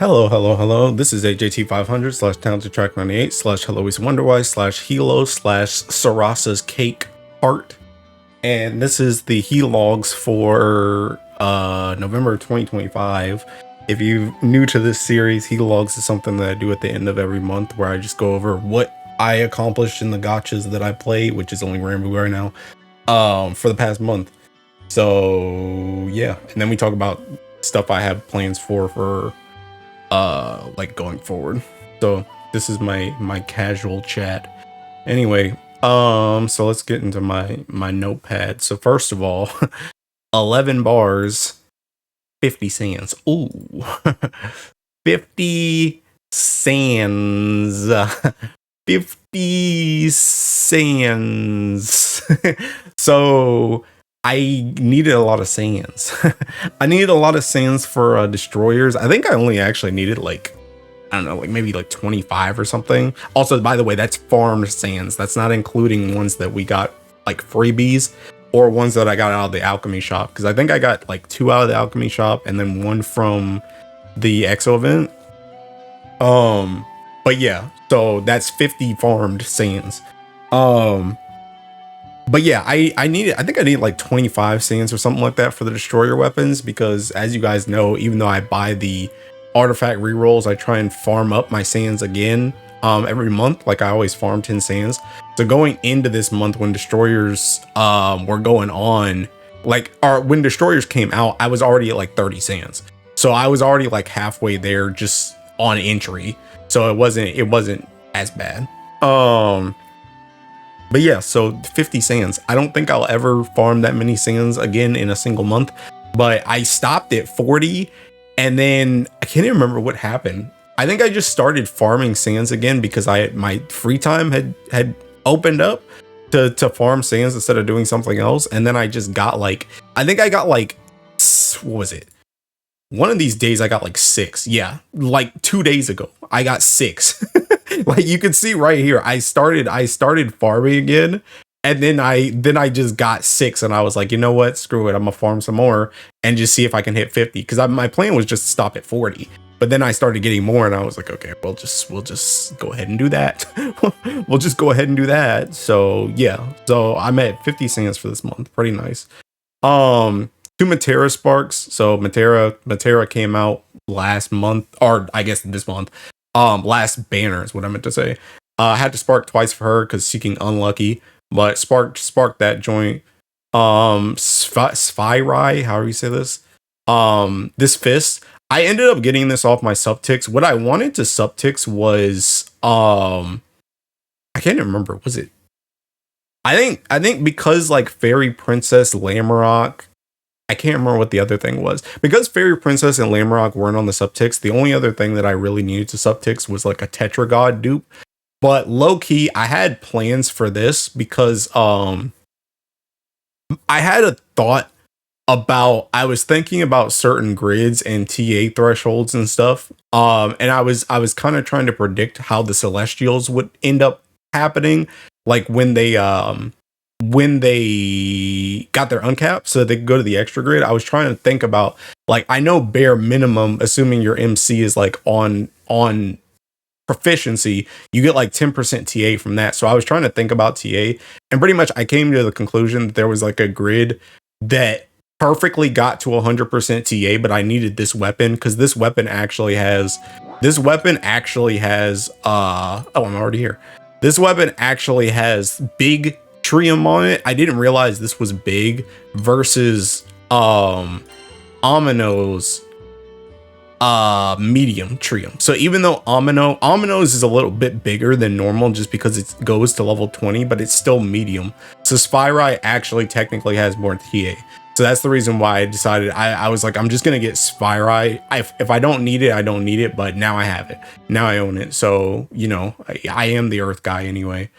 Hello, hello, hello. This is AJT500 slash Talented Track 98 slash Heloise Wonderwise slash Helo slash Sarasa's Cake Heart. And this is the Helogs for November 2025. If you're new to this series, Helogs is something that I do at the end of every month where I just go over what I accomplished in the gachas that I played, which is only Granblue right now, for the past month. So yeah, and then we talk about stuff I have plans for like going forward. So this is my casual chat. Anyway, so let's get into my notepad. So first of all, 11 bars, 50 sands. Ooh. 50 sands. 50 sands. So I needed a lot of sands. I needed a lot of sands for destroyers. I think I only actually needed like, I don't know, like maybe like 25 or something. Also, by the way, that's farmed sands. That's not including ones that we got like freebies or ones that I got out of the alchemy shop. Because I think I got like 2 out of the alchemy shop and then 1 from the EXO event. But yeah, so that's 50 farmed sands. But yeah, I think I need like 25 sands or something like that for the destroyer weapons, because as you guys know, even though I buy the artifact rerolls, I try and farm up my sands again every month. Like I always farm 10 sands. So going into this month when destroyers were going on, like when destroyers came out, I was already at like 30 sands. So I was already like halfway there just on entry. So it wasn't as bad. But yeah, so 50 sands. I don't think I'll ever farm that many sands again in a single month, but I stopped at 40 and then I can't even remember what happened. I think I just started farming sands again because my free time had opened up to farm sands instead of doing something else. And then I just got like, I think I got like, what was it? One of these days I got like 6. Yeah, like 2 days ago, I got 6. Like you can see right here, I started farming again, and then I just got 6, and I was like, you know what, screw it, I'm gonna farm some more and just see if I can hit 50, because my plan was just to stop at 40. But then I started getting more, and I was like, okay, we'll just go ahead and do that. We'll just go ahead and do that. So yeah, so I'm at 50 sands for this month, pretty nice. 2 Matera sparks. So Matera came out last month, or I guess this month. Last banner is what I meant to say. I had to spark twice for her because seeking unlucky, but sparked that joint. Sphyrai, however you say this. This fist. I ended up getting this off my subtics. What I wanted to subtics was I can't even remember. Was it? I think because like Fairy Princess Lamarok, I can't remember what the other thing was. Because Fairy Princess and Lamarok weren't on the subtics, the only other thing that I really needed to subtics was like a Tetragod dupe. But low key, I had plans for this because I had a thought about, I was thinking about certain grids and TA thresholds and stuff. And I was kind of trying to predict how the Celestials would end up happening, like when they got their uncap so that they could go to the extra grid. I was trying to think about, like, I know bare minimum, assuming your MC is like on proficiency, you get like 10% TA from that. So I was trying to think about TA, and pretty much I came to the conclusion that there was like a grid that perfectly got to 100% TA, but I needed this weapon because this weapon actually has oh, I'm already here. This weapon actually has big Trium on it. I didn't realize this was big versus Amino's medium Trium. So even though Amino's is a little bit bigger than normal just because it goes to level 20, but it's still medium. So Spyrai actually technically has more TA. So that's the reason why I decided, I was like, I'm just gonna get Spyrai. If I don't need it, I don't need it, but now I have it. Now I own it. So, you know, I am the Earth guy anyway.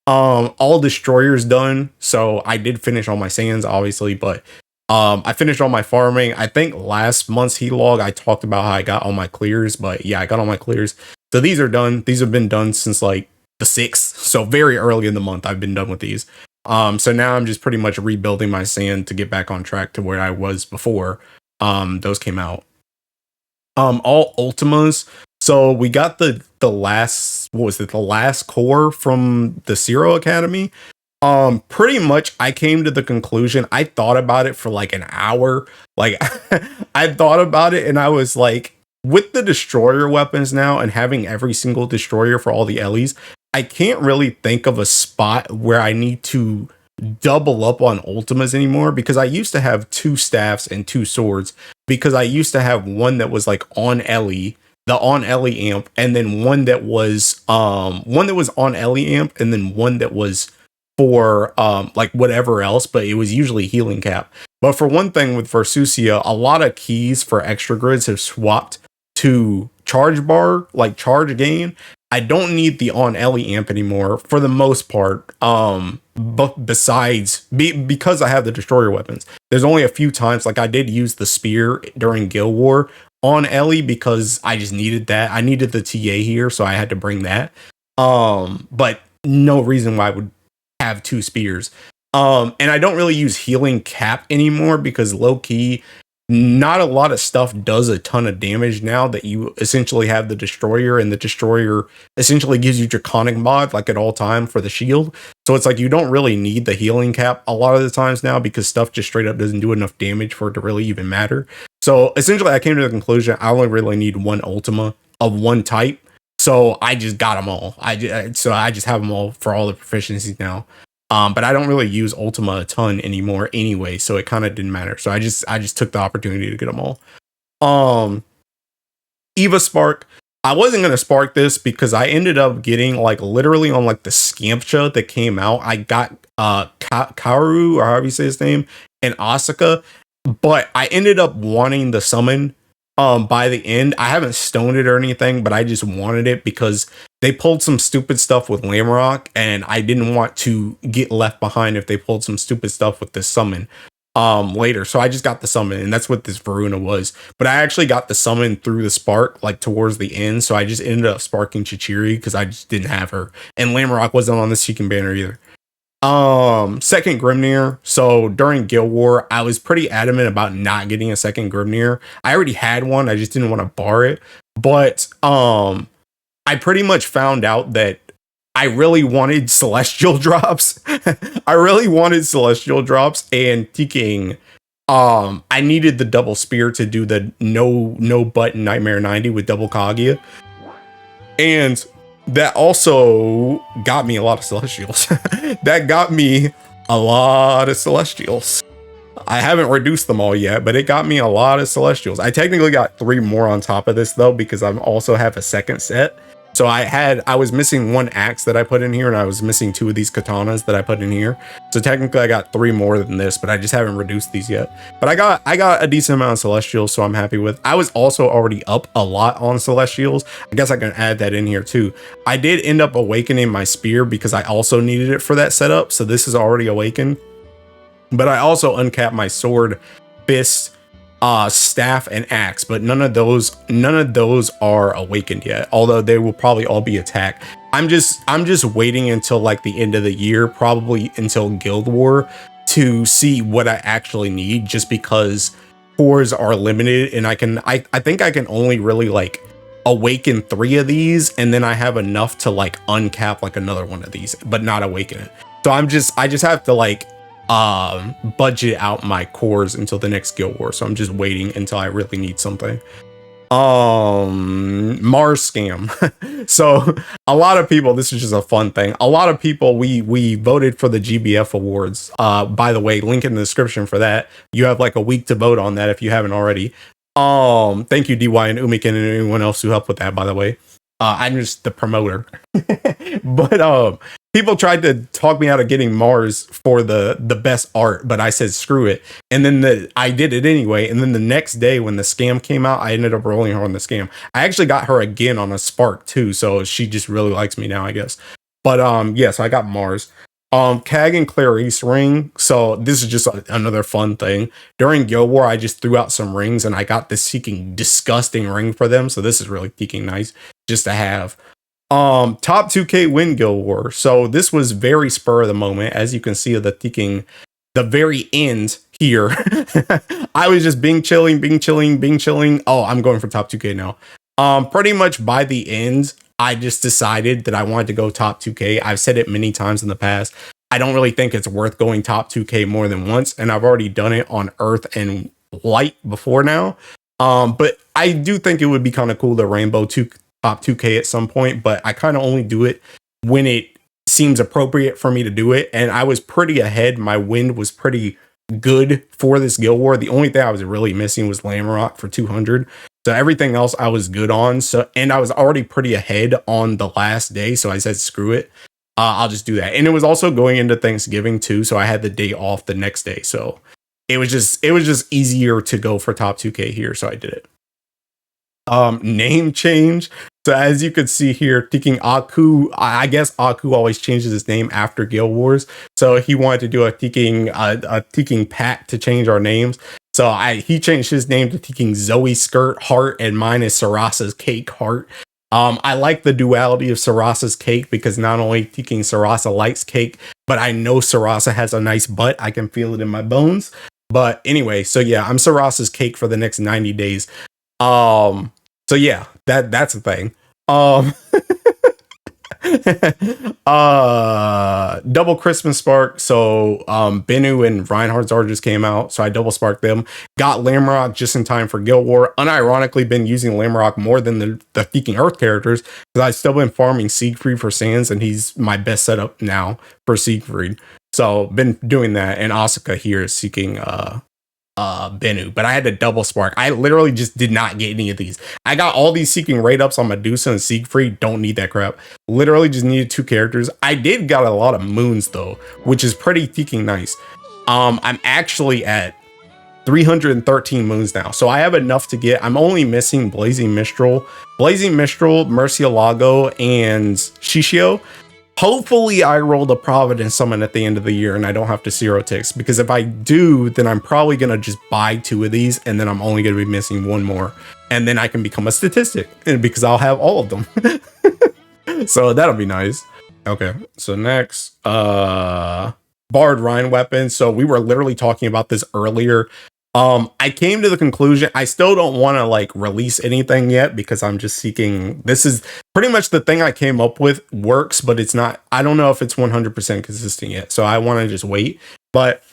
All destroyers done, so I did finish all my sands obviously, but I finished all my farming. I think last month's Helog I talked about how I got all my clears, but yeah, I got all my clears. So these are done. These have been done since like the 6th, so very early in the month I've been done with these. So now I'm just pretty much rebuilding my sand to get back on track to where I was before those came out. All Ultimas. So we got the last, what was it, the last core from the Zero Academy. Pretty much I came to the conclusion, I thought about it for like an hour. Like I thought about it and I was like, with the destroyer weapons now and having every single destroyer for all the Ellies, I can't really think of a spot where I need to double up on Ultimas anymore, because I used to have 2 staffs and 2 swords, because I used to have one that was like on Ellie, the on Ellie amp, and then one that was on Ellie amp, and then one that was for like whatever else, but it was usually healing cap. But for one thing with Versusia, a lot of keys for extra grids have swapped to charge bar, like charge gain. I don't need the on Ellie amp anymore for the most part. But besides, because I have the destroyer weapons, there's only a few times, like I did use the spear during Guild War on Ellie because I just needed that. I needed the TA here, so I had to bring that. But no reason why I would have 2 spears. And I don't really use healing cap anymore because low key, not a lot of stuff does a ton of damage now that you essentially have the destroyer, and the destroyer essentially gives you draconic mod like at all time for the shield. So it's like you don't really need the healing cap a lot of the times now because stuff just straight up doesn't do enough damage for it to really even matter. So essentially I came to the conclusion I only really need one Ultima of one type. So I just got them all. I just have them all for all the proficiencies now. But I don't really use Ultima a ton anymore anyway, so it kind of didn't matter. So I just took the opportunity to get them all. Eva Spark. I wasn't gonna spark this because I ended up getting like literally on like the Scampcha that came out. I got Kaoru, or however you say his name, and Asuka, but I ended up wanting the summon by the end. I haven't stoned it or anything, but I just wanted it because they pulled some stupid stuff with Lamrock, and I didn't want to get left behind if they pulled some stupid stuff with this summon later. So I just got the summon, and that's what this Varuna was. But I actually got the summon through the spark like towards the end, so I just ended up sparking Chichiri because I just didn't have her, and Lamrock wasn't on the Seeking banner either. Second Grimnir. So during Guild War, I was pretty adamant about not getting a second Grimnir. I already had one, I just didn't want to bar it. But I pretty much found out that I really wanted celestial drops. I really wanted celestial drops, and King. I needed the double spear to do the no button Nightmare 90 with double Kaguya. And that also got me a lot of celestials. That got me a lot of celestials. I haven't reduced them all yet, but it got me a lot of celestials. I technically got 3 more on top of this though, because I also have a second set. So I was missing 1 axe that I put in here, and I was missing 2 of these katanas that I put in here. So technically I got 3 more than this, but I just haven't reduced these yet. But I got a decent amount of celestials, so I'm happy with. I was also already up a lot on celestials. I guess I can add that in here too. I did end up awakening my spear because I also needed it for that setup. So this is already awakened. But I also uncapped my sword, fist, staff, and axe, but none of those are awakened yet, although they will probably all be attacked. I'm just waiting until like the end of the year, probably until Guild War, to see what I actually need, just because cores are limited, and I think I can only really like awaken 3 of these, and then I have enough to like uncap like another one of these, but not awaken it. So I just have to like budget out my cores until the next Guild War. So I'm just waiting until I really need something. Mars scam. So a lot of people, this is just a fun thing. A lot of people, we voted for the GBF awards. By the way, link in the description for that. You have like a week to vote on that if you haven't already. Thank you, DY and Umikin and anyone else who helped with that, by the way. I'm just the promoter. But people tried to talk me out of getting Mars for the best art, but I said screw it. And then I did it anyway. And then the next day when the scam came out, I ended up rolling her on the scam. I actually got her again on a Spark too, so she just really likes me now, I guess. But yeah, so I got Mars. Cag and Clarice ring. So this is just another fun thing. During Guild War, I just threw out some rings, and I got this Seeking disgusting ring for them. So this is really Seeking nice just to have. Top 2K win Guild War. So this was very spur of the moment. As you can see, the Seeking the very end here, I was just being chilling. Oh, I'm going for top 2K now. Pretty much by the end, I just decided that I wanted to go top 2K. I've said it many times in the past. I don't really think it's worth going top 2K more than once, and I've already done it on Earth and Light before now. But I do think it would be kind of cool to Rainbow top 2K at some point, but I kind of only do it when it seems appropriate for me to do it. And I was pretty ahead. My wind was pretty good for this Guild War. The only thing I was really missing was Lamrock for 200. So everything else I was good on. So, and I was already pretty ahead on the last day. So I said, screw it. I'll just do that. And it was also going into Thanksgiving too. So I had the day off the next day. So it was just easier to go for top 2K here. So I did it. Name change. So as you can see here, Thinking Aku, I guess Aku always changes his name after Guild Wars. So he wanted to do a Thinking pack to change our names. So he changed his name to Thinking Zoe Skirt Heart, and mine is Sarasa's Cake Heart. I like the duality of Sarasa's cake because not only Thinking Sarasa likes cake, but I know Sarasa has a nice butt. I can feel it in my bones. But anyway, so yeah, I'm Sarasa's cake for the next 90 days. So yeah, that's the thing. Double Christmas spark. So Bennu and Reinhardt's Art just came out, so I double sparked them. Got Lamrock just in time for Guild War. Unironically, been using Lamrock more than the Thinking Earth characters because I've still been farming Siegfried for Sands, and he's my best setup now for Siegfried. So been doing that, and Asuka here is seeking Bennu, but I had to double spark. I literally just did not get any of these. I got all these seeking raid ups on Medusa and Siegfried. Don't need that crap. Literally just needed 2 characters. I did got a lot of moons though, which is pretty freaking nice. I'm actually at 313 moons now, so I have enough to get. I'm only missing Blazing Mistral, Murcielago, and Shishio. Hopefully I roll the Providence summon at the end of the year and I don't have to 0 ticks, because if I do, then I'm probably going to just buy 2 of these and then I'm only going to be missing 1 more. And then I can become a statistic because I'll have all of them. So that'll be nice. Okay, so next, Bard Rind weapon. So we were literally talking about this earlier. I came to the conclusion, I still don't want to like release anything yet because I'm just seeking, this is pretty much the thing I came up with works, but it's not, I don't know if it's 100% consistent yet. So I want to just wait, but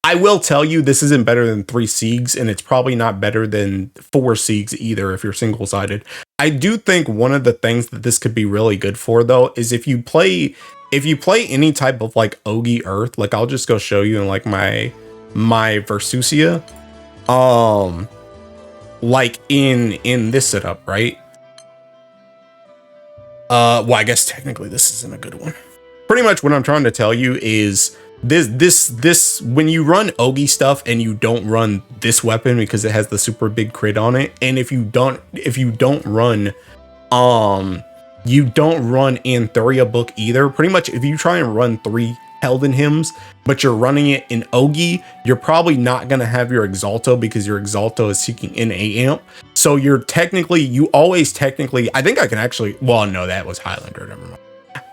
I will tell you this isn't better than 3 Siegs, and it's probably not better than 4 Siegs either if you're single-sided. I do think one of the things that this could be really good for though is if you play any type of like Ogi Earth, like I'll just go show you in like my Versusia, like in this setup, right? Well, I guess technically this isn't a good one. Pretty much what I'm trying to tell you is this when you run Ogi stuff and you don't run this weapon because it has the super big crit on it, and if you don't run Antheria book either, pretty much if you try and run 3 Helden Hymns, but you're running it in Ogi, you're probably not going to have your Exalto because your Exalto is seeking in a amp. So you always technically, I think I can actually, well, no, that was Highlander, never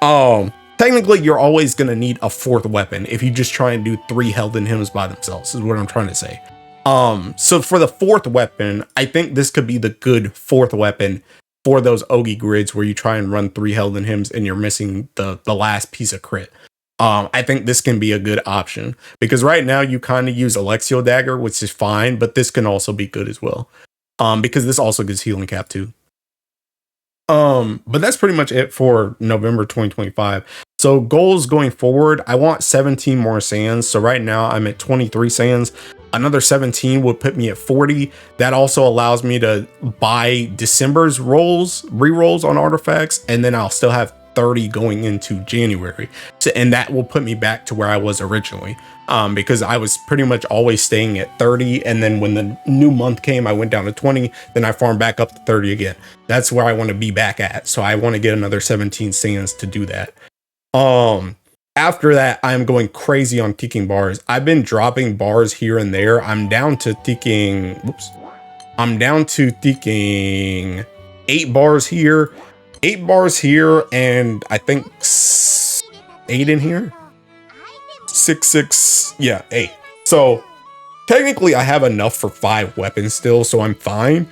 mind. Technically, you're always going to need a 4th weapon if you just try and do 3 Helden Hymns by themselves, is what I'm trying to say. So for the 4th weapon, I think this could be the good 4th weapon for those Ogi grids where you try and run 3 Helden Hymns and you're missing the last piece of crit. I think this can be a good option because right now you kind of use Alexio Dagger, which is fine, but this can also be good as well. Because this also gives healing cap too. But that's pretty much it for November 2025. So goals going forward, I want 17 more sands. So right now I'm at 23 sands. Another 17 would put me at 40. That also allows me to buy December's re-rolls on artifacts, and then I'll still have 30 going into January. So, and that will put me back to where I was originally, because I was pretty much always staying at 30, and then when the new month came I went down to 20, then I farmed back up to 30 again. That's where I want to be back at, so I want to get another 17 sands to do that. After that, I'm going crazy on ticking bars. I've been dropping bars here and there. I'm down to ticking 8 bars here, 8 bars here, and I think 8 in here. 6, yeah, 8. So technically I have enough for 5 weapons still, so I'm fine.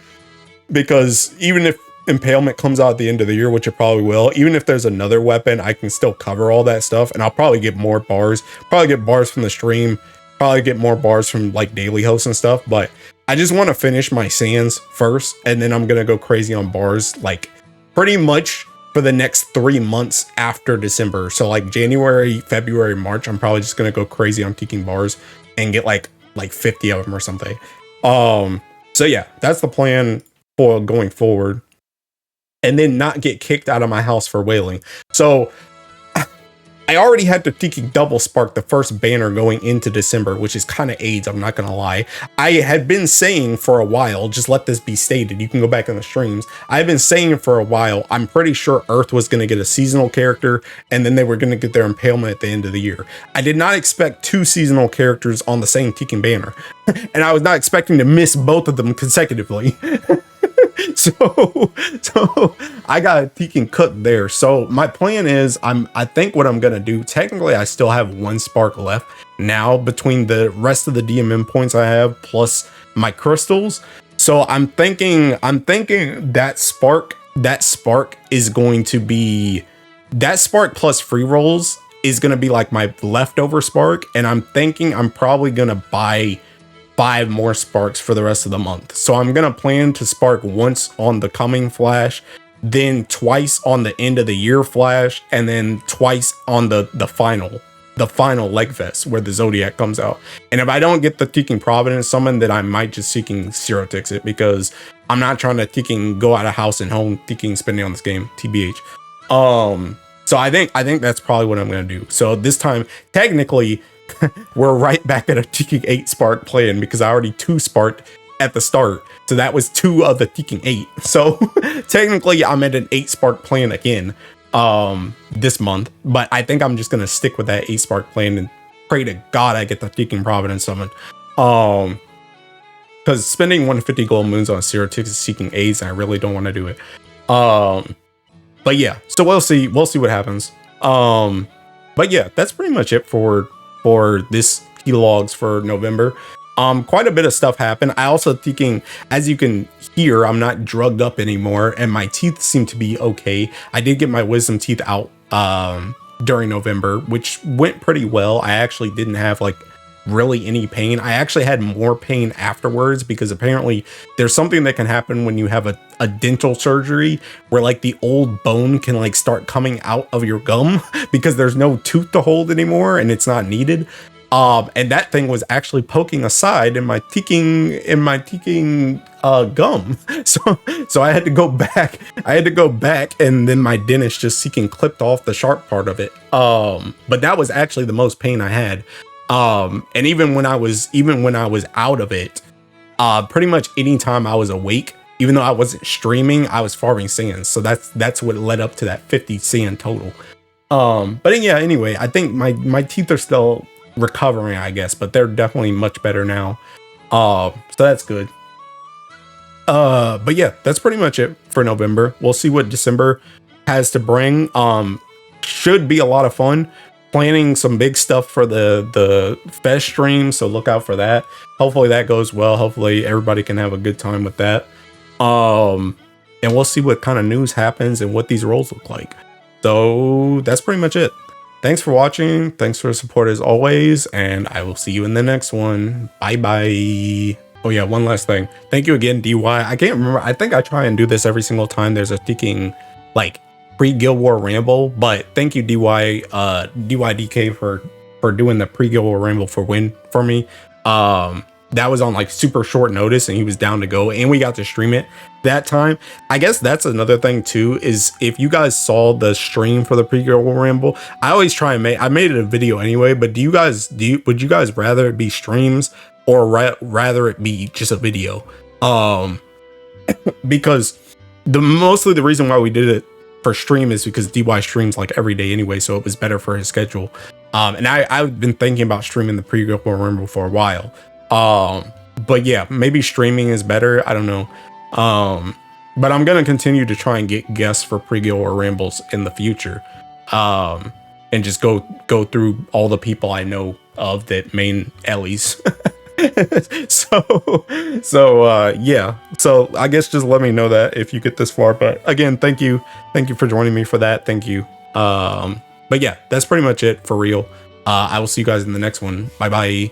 Because even if Impalement comes out at the end of the year, which it probably will, even if there's another weapon, I can still cover all that stuff, and I'll probably get more bars. Probably get bars from the stream, probably get more bars from like daily hosts and stuff, but I just want to finish my sands first, and then I'm gonna go crazy on bars, like pretty much for the next 3 months after December. So like January, February, March, I'm probably just gonna go crazy on teaking bars and get like 50 of them or something. So yeah, that's the plan for going forward, and then not get kicked out of my house for whaling. So I already had to tiki double spark the first banner going into December, which is kind of AIDS, I'm not gonna lie. I had been saying for a while, just let this be stated, you can go back in the streams, I've been saying for a while, I'm pretty sure Earth was gonna get a seasonal character, and then they were gonna get their impalement at the end of the year. I did not expect 2 seasonal characters on the same tiking banner, and I was not expecting to miss both of them consecutively. So I got a teaking cook there. So my plan is, I think what I'm gonna do, technically I still have 1 spark left now between the rest of the DMM points I have plus my crystals. So I'm thinking that spark is going to be, that spark plus free rolls is gonna be like my leftover spark, and I'm thinking I'm probably gonna buy 5 more sparks for the rest of the month. So I'm gonna plan to spark once on the coming flash, then twice on the end of the year flash, and then twice on the final leg fest where the Zodiac comes out. And if I don't get the Teaking Providence summon, then I might just Teaking Zero Tix it, because I'm not trying to Teaking go out of house and home Teaking spending on this game, TBH. So I think that's probably what I'm gonna do. So this time, technically, we're right back at a Teaking 8 spark plan, because I already 2 sparked at the start. So that was 2 of the Teaking 8. So technically I'm at an 8 spark plan again this month. But I think I'm just gonna stick with that 8 spark plan and pray to God I get the Teaking Providence summon. Because spending 150 gold moons on Zero Tix is Teaking 8s, and I really don't want to do it. But yeah, so we'll see what happens. But yeah, that's pretty much it for this Helogs for November. Quite a bit of stuff happened. I also thinking, as you can hear, I'm not drugged up anymore, and my teeth seem to be okay. I did get my wisdom teeth out during November, which went pretty well. I actually didn't have like really any pain. I actually had more pain afterwards, because apparently there's something that can happen when you have a dental surgery where like the old bone can like start coming out of your gum because there's no tooth to hold anymore and it's not needed. And that thing was actually poking aside in my teaking gum. So I had to go back, and then my dentist just clipped off the sharp part of it. But that was actually the most pain I had. And even when I was out of it, pretty much anytime I was awake, even though I wasn't streaming, I was farming sands. So that's what led up to that 50 sand total. But yeah, anyway, I think my teeth are still recovering, I guess, but they're definitely much better now. So that's good. But yeah, that's pretty much it for November. We'll see what December has to bring. Should be a lot of fun. Planning some big stuff for the fest stream, so look out for that. Hopefully that goes well. Hopefully everybody can have a good time with that. And we'll see what kind of news happens and what these roles look like. So that's pretty much it. Thanks for watching. Thanks for the support as always, and I will see you in the next one. Bye bye. Oh yeah, one last thing. Thank you again, DY. I can't remember. I think I try and do this every single time there's a Teaking like pre-Guild War Ramble, but thank you DYDK for doing the pre-Guild War Ramble for me. That was on like super short notice, and he was down to go, and we got to stream it that time. I guess that's another thing too, is if you guys saw the stream for the pre-Guild War Ramble, I always try and I made it a video anyway, but would you guys rather it be streams or rather it be just a video? Because mostly the reason why we did it for stream is because DY streams like every day anyway, so it was better for his schedule. And I've been thinking about streaming the pre-Guild War Ramble for a while. But yeah, maybe streaming is better. I don't know. But I'm gonna continue to try and get guests for pre-Guild War Rambles in the future. and just go through all the people I know of that main Ellie's. Yeah, so I guess just let me know that if you get this far. But again, thank you for joining me for that. Thank you. But yeah, that's pretty much it for real. I will see you guys in the next one. Bye bye.